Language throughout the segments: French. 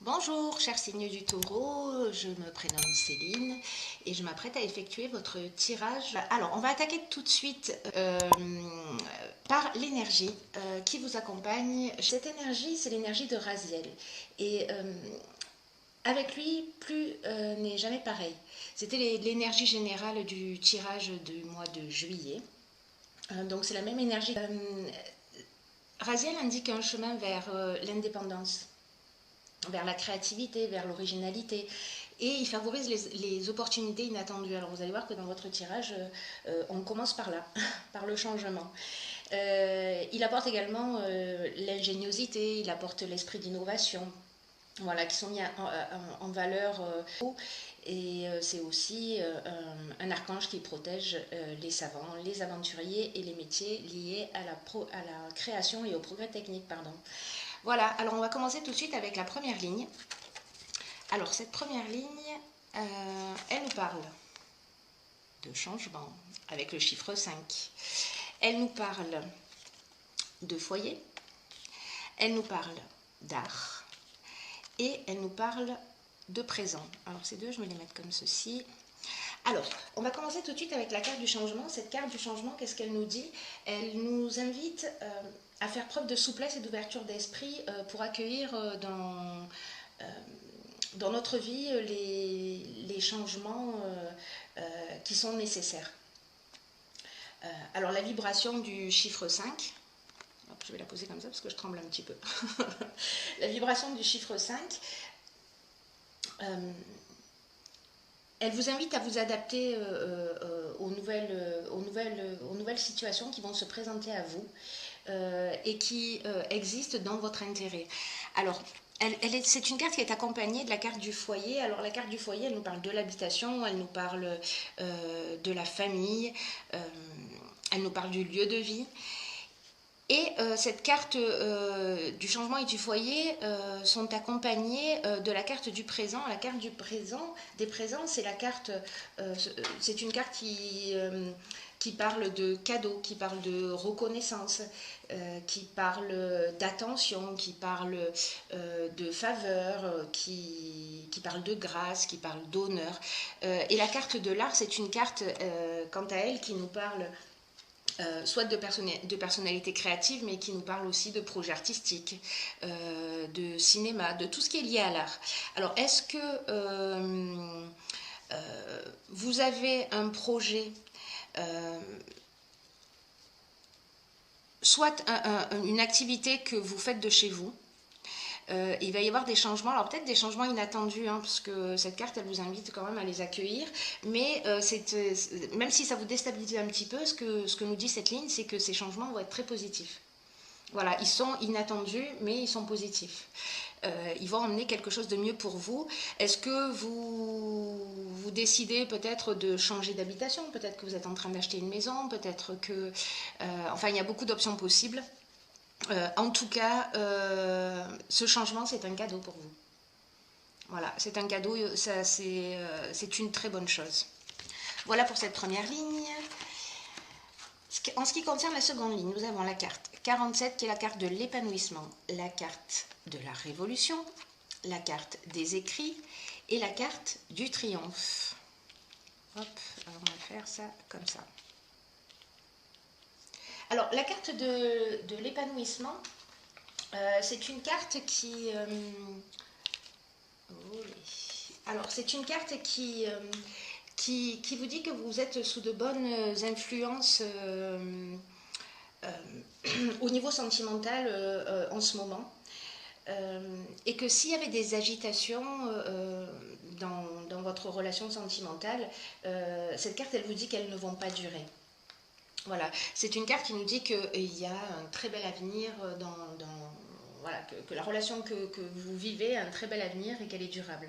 Bonjour, cher signe du taureau, je me prénomme Céline et je m'apprête à effectuer votre tirage. Alors, on va attaquer tout de suite par l'énergie qui vous accompagne. Cette énergie, c'est l'énergie de Raziel. Et avec lui, plus n'est jamais pareil. C'était l'énergie générale du tirage du mois de juillet. Donc, c'est la même énergie. Raziel indique un chemin vers l'indépendance, vers la créativité, vers l'originalité. Et il favorise les opportunités inattendues. Alors vous allez voir que dans votre tirage, on commence par là, par le changement. Il apporte également l'ingéniosité, il apporte l'esprit d'innovation, voilà, qui sont mis en valeur. Et c'est aussi un archange qui protège les savants, les aventuriers et les métiers liés à la création et au progrès technique. Pardon. Voilà, alors on va commencer tout de suite avec la première ligne. Alors cette première ligne, elle nous parle de changement avec le chiffre 5. Elle nous parle de foyer, elle nous parle d'art et elle nous parle de présent. Alors ces deux, je vais les mettre comme ceci. Alors, on va commencer tout de suite avec la carte du changement. Cette carte du changement, qu'est-ce qu'elle nous dit? Elle nous invite à faire preuve de souplesse et d'ouverture d'esprit pour accueillir dans notre vie les changements qui sont nécessaires. Alors la vibration du chiffre 5, hop, je vais la poser comme ça parce que je tremble un petit peu. La vibration du chiffre 5, elle vous invite à vous adapter aux nouvelles situations qui vont se présenter à vous et qui existent dans votre intérêt. Alors, c'est une carte qui est accompagnée de la carte du foyer. Alors la carte du foyer, elle nous parle de l'habitation, elle nous parle de la famille, elle nous parle du lieu de vie. Et cette carte du changement et du foyer sont accompagnées de la carte du présent. La carte du présent, des présents, c'est la carte, c'est une carte qui parle de cadeaux, qui parle de reconnaissance, qui parle d'attention, qui parle de faveur, qui parle de grâce, qui parle d'honneur. Et la carte de l'art, c'est une carte, quant à elle, qui nous parle soit de personnalité créative, mais qui nous parle aussi de projets artistiques, de cinéma, de tout ce qui est lié à l'art. Alors, est-ce que vous avez un projet, soit une activité que vous faites de chez vous? Il va y avoir des changements, alors peut-être des changements inattendus, hein, parce que cette carte, elle vous invite quand même à les accueillir, mais même si ça vous déstabilise un petit peu, ce que nous dit cette ligne, c'est que ces changements vont être très positifs. Voilà, ils sont inattendus, mais ils sont positifs. Ils vont emmener quelque chose de mieux pour vous. Est-ce que vous décidez peut-être de changer d'habitation? Peut-être que vous êtes en train d'acheter une maison, peut-être que... enfin, il y a beaucoup d'options possibles. En tout cas, ce changement, c'est un cadeau pour vous. Voilà, c'est un cadeau, c'est une très bonne chose. Voilà pour cette première ligne. En ce qui concerne la seconde ligne, nous avons la carte 47 qui est la carte de l'épanouissement, la carte de la révolution, la carte des écrits et la carte du triomphe. Hop, alors on va faire ça comme ça. Alors, la carte de l'épanouissement, c'est une carte qui... alors, c'est une carte qui vous dit que vous êtes sous de bonnes influences au niveau sentimental en ce moment. Et que s'il y avait des agitations dans votre relation sentimentale, cette carte, elle vous dit qu'elles ne vont pas durer. Voilà, c'est une carte qui nous dit qu'il y a un très bel avenir voilà, que la relation que vous vivez a un très bel avenir et qu'elle est durable.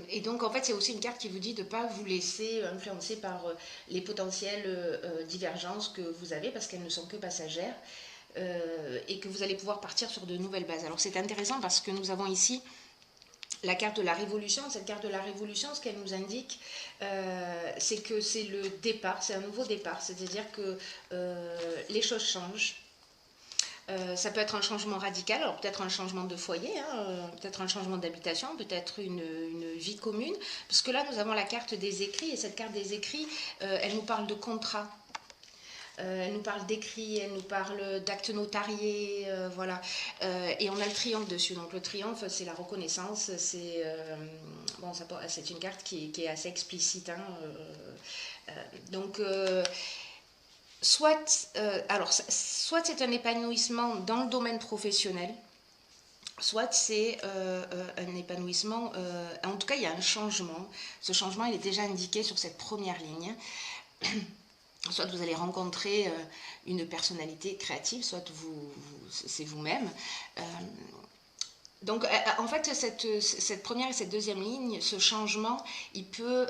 Et donc en fait c'est aussi une carte qui vous dit de ne pas vous laisser influencer par les potentielles divergences que vous avez parce qu'elles ne sont que passagères et que vous allez pouvoir partir sur de nouvelles bases. Alors c'est intéressant parce que nous avons ici la carte de la révolution. Cette carte de la révolution, ce qu'elle nous indique, c'est que c'est le départ, c'est un nouveau départ, c'est-à-dire que les choses changent. Ça peut être un changement radical, alors peut-être un changement de foyer, hein, peut-être un changement d'habitation, peut-être une vie commune, parce que là nous avons la carte des écrits, et cette carte des écrits, elle nous parle de contrat. Elle nous parle d'écrits, elle nous parle d'actes notariés, voilà. Et on a le triomphe dessus. Donc le triomphe, c'est la reconnaissance. Bon, c'est une carte qui est assez explicite. Hein, donc, soit c'est un épanouissement dans le domaine professionnel, soit c'est un épanouissement, en tout cas il y a un changement. Ce changement il est déjà indiqué sur cette première ligne. Soit vous allez rencontrer une personnalité créative, soit c'est vous-même. Donc en fait cette première et cette deuxième ligne, ce changement, il peut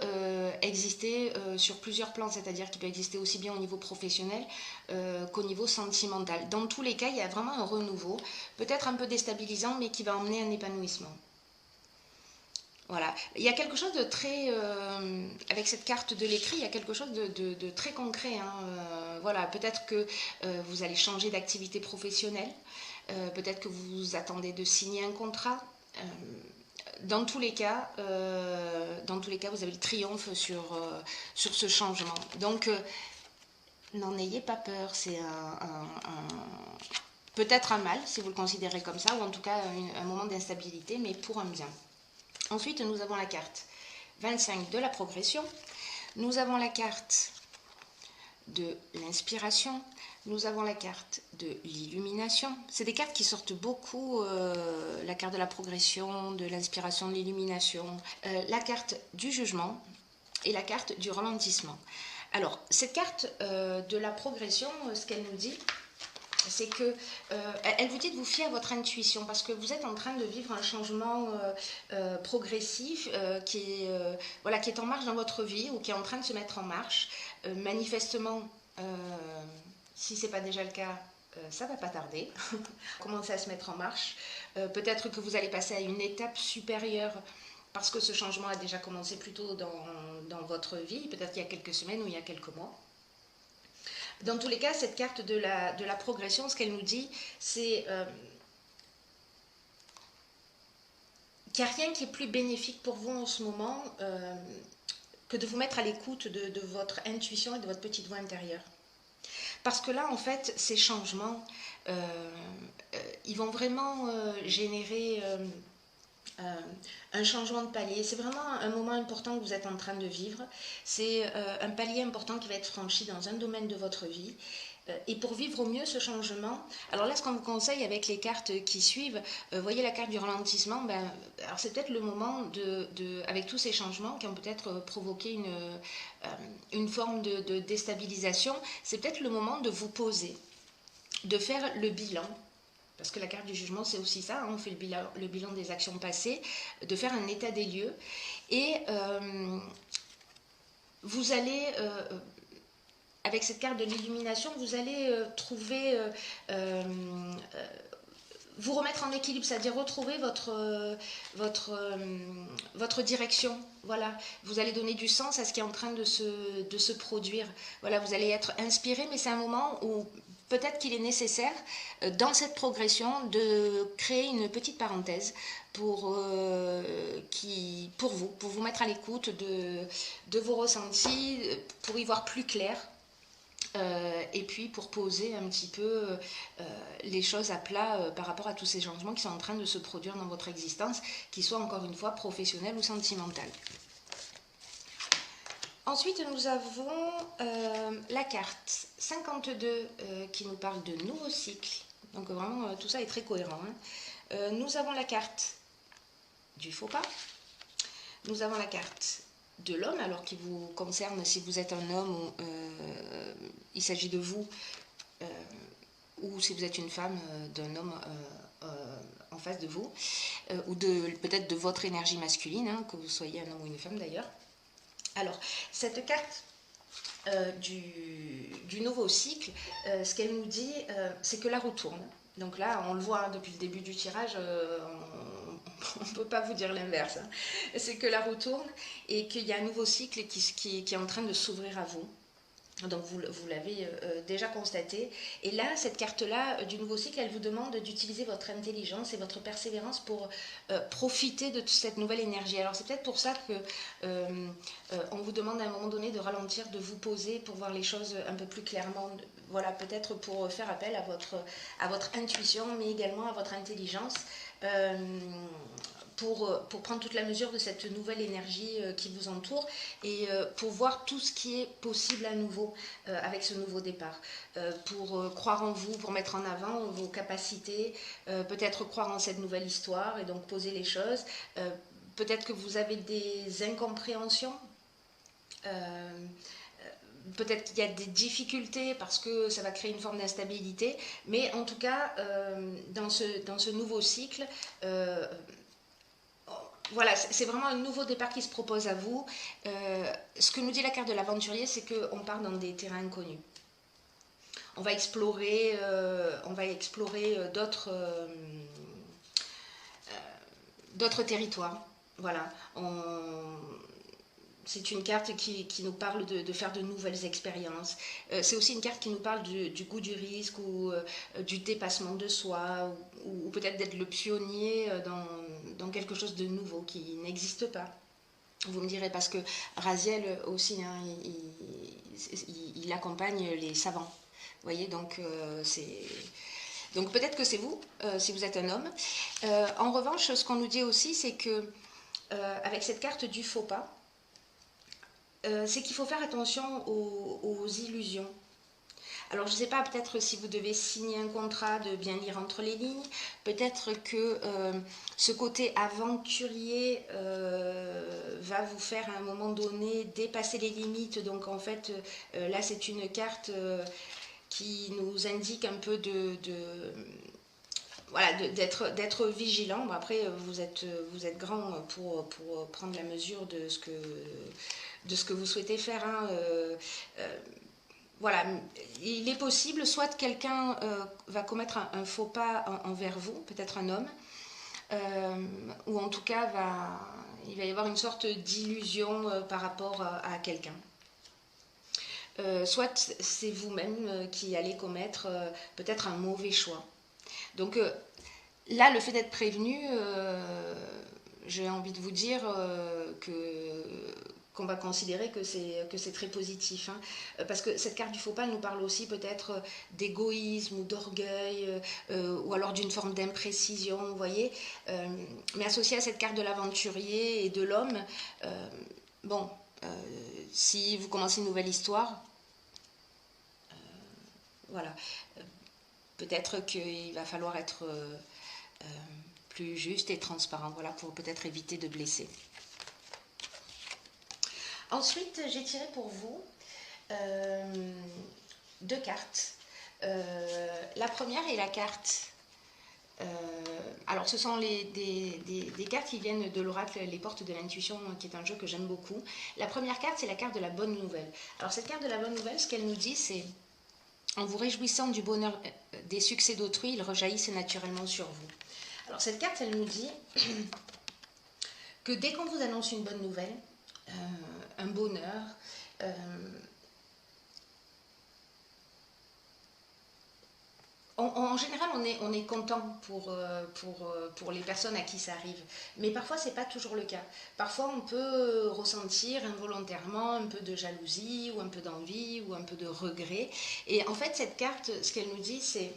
exister sur plusieurs plans, c'est-à-dire qu'il peut exister aussi bien au niveau professionnel qu'au niveau sentimental. Dans tous les cas, il y a vraiment un renouveau, peut-être un peu déstabilisant, mais qui va emmener un épanouissement. Voilà, il y a quelque chose de très, avec cette carte de l'écrit, il y a quelque chose de très concret. Hein. Voilà, peut-être que vous allez changer d'activité professionnelle, peut-être que vous attendez de signer un contrat. Dans tous les cas, vous avez le triomphe sur ce changement. Donc, n'en ayez pas peur, c'est peut-être un mal, si vous le considérez comme ça, ou en tout cas un moment d'instabilité, mais pour un bien. Ensuite, nous avons la carte 25 de la progression. Nous avons la carte de l'inspiration. Nous avons la carte de l'illumination. C'est des cartes qui sortent beaucoup, la carte de la progression, de l'inspiration, de l'illumination, la carte du jugement et la carte du ralentissement. Alors, cette carte de la progression, ce qu'elle nous dit, c'est que elle vous dit de vous fier à votre intuition parce que vous êtes en train de vivre un changement progressif qui est en marche dans votre vie ou qui est en train de se mettre en marche. Manifestement, si ce n'est pas déjà le cas, ça ne va pas tarder. Commencer à se mettre en marche. Peut-être que vous allez passer à une étape supérieure parce que ce changement a déjà commencé plus tôt dans votre vie, peut-être il y a quelques semaines ou il y a quelques mois. Dans tous les cas, cette carte de la progression, ce qu'elle nous dit, c'est qu'il n'y a rien qui est plus bénéfique pour vous en ce moment que de vous mettre à l'écoute de votre intuition et de votre petite voix intérieure. Parce que là, en fait, ces changements, ils vont vraiment générer un changement de palier. C'est vraiment un moment important que vous êtes en train de vivre. C'est un palier important qui va être franchi dans un domaine de votre vie. Et pour vivre au mieux ce changement, alors là, ce qu'on vous conseille avec les cartes qui suivent, voyez la carte du ralentissement, alors c'est peut-être le moment avec tous ces changements qui ont peut-être provoqué une forme de déstabilisation, c'est peut-être le moment de vous poser, de faire le bilan. Parce que la carte du jugement, c'est aussi ça, hein, on fait le bilan des actions passées, de faire un état des lieux. Et vous allez, avec cette carte de l'illumination, vous allez trouver, vous remettre en équilibre, c'est-à-dire retrouver votre direction. Voilà, vous allez donner du sens à ce qui est en train de se produire. Voilà, vous allez être inspiré, mais c'est un moment où peut-être qu'il est nécessaire, dans cette progression, de créer une petite parenthèse pour vous mettre à l'écoute de vos ressentis, pour y voir plus clair. Et puis pour poser un petit peu les choses à plat par rapport à tous ces changements qui sont en train de se produire dans votre existence, qu'ils soient encore une fois professionnels ou sentimentaux. Ensuite, nous avons la carte 52 qui nous parle de nouveaux cycles. Donc vraiment, tout ça est très cohérent. Hein. Nous avons la carte du faux pas. Nous avons la carte de l'homme, alors qui vous concerne si vous êtes un homme, il s'agit de vous, ou si vous êtes une femme, d'un homme en face de vous, ou peut-être de votre énergie masculine, hein, que vous soyez un homme ou une femme d'ailleurs. Alors, cette carte du nouveau cycle, ce qu'elle nous dit, c'est que la roue tourne. Donc là, on le voit hein, depuis le début du tirage, on ne peut pas vous dire l'inverse. Hein. C'est que la roue tourne et qu'il y a un nouveau cycle qui est en train de s'ouvrir à vous. Donc vous l'avez déjà constaté. Et là, cette carte-là du nouveau cycle, elle vous demande d'utiliser votre intelligence et votre persévérance pour profiter de toute cette nouvelle énergie. Alors c'est peut-être pour ça que on vous demande à un moment donné de ralentir, de vous poser pour voir les choses un peu plus clairement. Voilà, peut-être pour faire appel à votre intuition, mais également à votre intelligence. Pour prendre toute la mesure de cette nouvelle énergie qui vous entoure et pour voir tout ce qui est possible à nouveau avec ce nouveau départ. Pour croire en vous, pour mettre en avant vos capacités, peut-être croire en cette nouvelle histoire et donc poser les choses. Peut-être que vous avez des incompréhensions. Peut-être qu'il y a des difficultés parce que ça va créer une forme d'instabilité, mais en tout cas, dans ce nouveau cycle, voilà, c'est vraiment un nouveau départ qui se propose à vous. Ce que nous dit la carte de l'aventurier, c'est qu'on part dans des terrains inconnus. On va explorer, d'autres territoires. Voilà. C'est une carte qui nous parle de faire de nouvelles expériences. C'est aussi une carte qui nous parle du goût du risque ou du dépassement de soi ou peut-être d'être le pionnier dans quelque chose de nouveau qui n'existe pas. Vous me direz parce que Raziel aussi, hein, il accompagne les savants. Vous voyez, donc donc peut-être que c'est vous, si vous êtes un homme. En revanche, ce qu'on nous dit aussi, c'est que avec cette carte du faux pas, c'est qu'il faut faire attention aux illusions. Alors je ne sais pas, peut-être si vous devez signer un contrat, de bien lire entre les lignes, peut-être que ce côté aventurier va vous faire à un moment donné dépasser les limites. Donc en fait, là c'est une carte qui nous indique un peu voilà, d'être vigilant. Bon, après, vous êtes grand pour prendre la mesure de ce que vous souhaitez faire. Hein. Voilà, il est possible, soit quelqu'un va commettre un faux pas envers vous, peut-être un homme, ou en tout cas il va y avoir une sorte d'illusion par rapport à quelqu'un. Soit c'est vous-même qui allez commettre peut-être un mauvais choix. Donc là, le fait d'être prévenu, j'ai envie de vous dire qu'on va considérer que c'est très positif. Hein. Parce que cette carte du faux pas nous parle aussi peut-être d'égoïsme ou d'orgueil, ou alors d'une forme d'imprécision, vous voyez. Mais associé à cette carte de l'aventurier et de l'homme, bon, si vous commencez une nouvelle histoire, voilà, peut-être qu'il va falloir être plus juste et transparent, voilà, pour peut-être éviter de blesser. Ensuite, j'ai tiré pour vous deux cartes. La première est la carte. Alors, ce sont des cartes qui viennent de l'oracle Les Portes de l'Intuition, qui est un jeu que j'aime beaucoup. La première carte, c'est la carte de la bonne nouvelle. Alors, cette carte de la bonne nouvelle, ce qu'elle nous dit, c'est: en vous réjouissant du bonheur des succès d'autrui, ils rejaillissent naturellement sur vous. Alors, cette carte, elle nous dit que dès qu'on vous annonce une bonne nouvelle, un bonheur, en général, on est content pour les personnes à qui ça arrive. Mais parfois, ce n'est pas toujours le cas. Parfois, on peut ressentir involontairement un peu de jalousie, ou un peu d'envie, ou un peu de regret. Et en fait, cette carte, ce qu'elle nous dit, c'est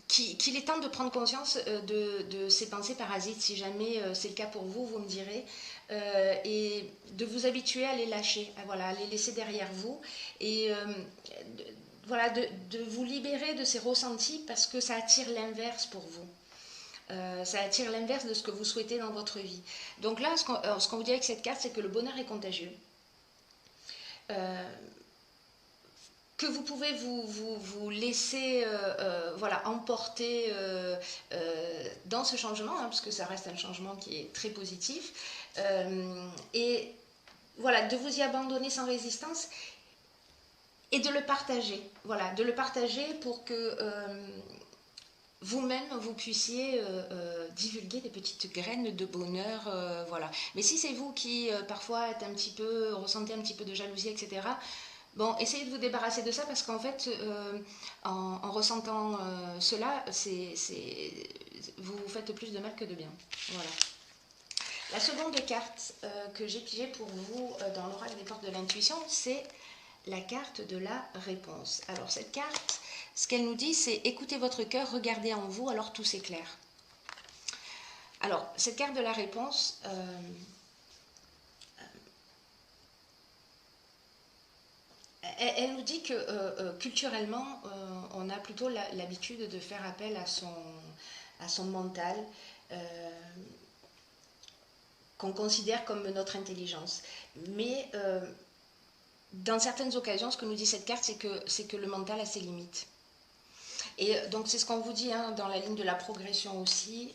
qu'il est temps de prendre conscience de ces pensées parasites. Si jamais c'est le cas pour vous, vous me direz. Et de vous habituer à les lâcher, à les laisser derrière vous. Et voilà, de vous libérer de ces ressentis parce que ça attire l'inverse pour vous. Ça attire l'inverse de ce que vous souhaitez dans votre vie. Donc là, ce qu'on vous dit avec cette carte, c'est que le bonheur est contagieux. Que vous pouvez vous laisser emporter dans ce changement, hein, parce que ça reste un changement qui est très positif, et voilà, de vous y abandonner sans résistance et de le partager, pour que vous-même, vous puissiez divulguer des petites graines de bonheur, voilà. Mais si c'est vous qui, parfois, ressentez un petit peu de jalousie, etc., bon, essayez de vous débarrasser de ça parce qu'en fait, en ressentant cela, vous faites plus de mal que de bien. Voilà. La seconde carte que j'ai pigée pour vous dans l'oracle des portes de l'intuition, c'est la carte de la réponse. Alors cette carte, ce qu'elle nous dit, c'est écoutez votre cœur, regardez en vous, alors tout s'éclaire. Alors cette carte de la réponse, elle nous dit que culturellement, on a plutôt l'habitude de faire appel à son mental, qu'on considère comme notre intelligence. Mais dans certaines occasions, ce que nous dit cette carte, c'est que le mental a ses limites. Et donc c'est ce qu'on vous dit hein, dans la ligne de la progression aussi,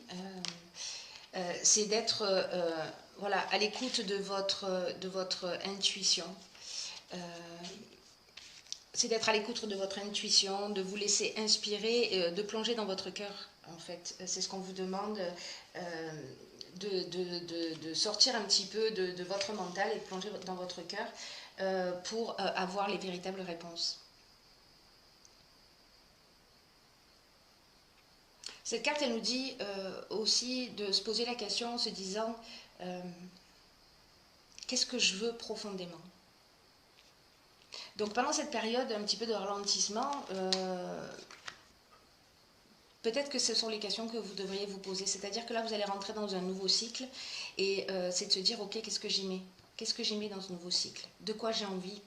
c'est d'être voilà, à l'écoute de votre intuition. C'est d'être à l'écoute de votre intuition, de vous laisser inspirer, de plonger dans votre cœur, en fait. C'est ce qu'on vous demande, de sortir un petit peu de votre mental et de plonger dans votre cœur pour avoir les véritables réponses. Cette carte, elle nous dit aussi de se poser la question en se disant qu'est-ce que je veux profondément? Donc pendant cette période un petit peu de ralentissement, peut-être que ce sont les questions que vous devriez vous poser. C'est-à-dire que là, vous allez rentrer dans un nouveau cycle et c'est de se dire, ok, qu'est-ce que j'y mets? Qu'est-ce que j'y mets dans ce nouveau cycle? De quoi j'ai envie